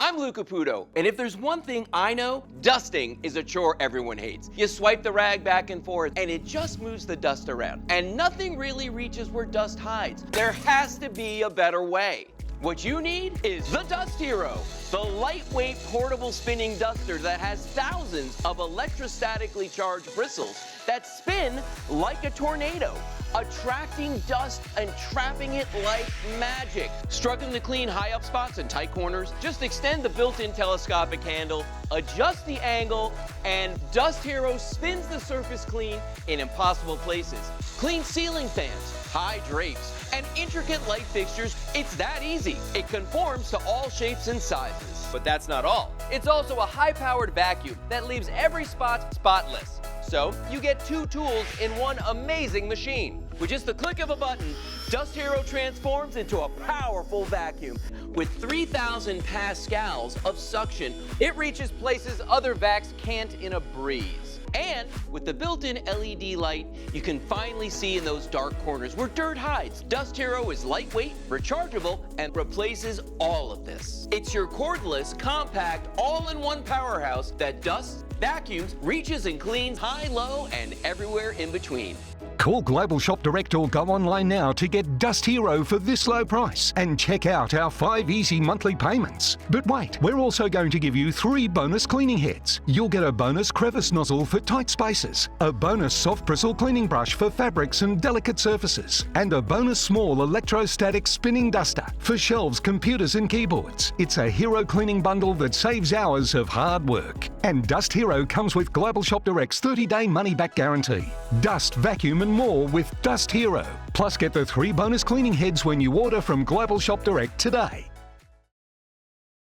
I'm Lou Caputo, and if there's one thing I know, dusting is a chore everyone hates. You swipe the rag back and forth, and it just moves the dust around. And nothing really reaches where dust hides. There has to be a better way. What you need is the Dust Hero, the lightweight portable spinning duster that has thousands of electrostatically charged bristles that spin like a tornado, attracting dust and trapping it like magic. Struggling to clean high up spots and tight corners? Just extend the built-in telescopic handle, adjust the angle, and Dust Hero spins the surface clean in impossible places. Clean ceiling fans, high drapes, and intricate light fixtures. It's that easy. It conforms to all shapes and sizes. But that's not all. It's also a high-powered vacuum that leaves every spot spotless. So you get two tools in one amazing machine. With just the click of a button, Dust Hero transforms into a powerful vacuum. With 3,000 pascals of suction, it reaches places other vacs can't in a breeze. And with the built-in LED light, you can finally see in those dark corners where dirt hides. Dust Hero is lightweight, rechargeable, and replaces all of this. It's your cordless, compact, all-in-one powerhouse that dusts, vacuums, reaches and cleans high, low, and everywhere in between. Call Global Shop Direct or go online now to get Dust Hero for this low price and check out our 5 easy monthly payments. But wait, we're also going to give you 3 bonus cleaning heads. You'll get a bonus crevice nozzle for tight spaces, a bonus soft bristle cleaning brush for fabrics and delicate surfaces, and a bonus small electrostatic spinning duster for shelves, computers and keyboards. It's a hero cleaning bundle that saves hours of hard work. And Dust Hero comes with Global Shop Direct's 30-day money-back guarantee. Dust, vacuum and more with Dust Hero. Plus get the 3 bonus cleaning heads when you order from Global Shop Direct today.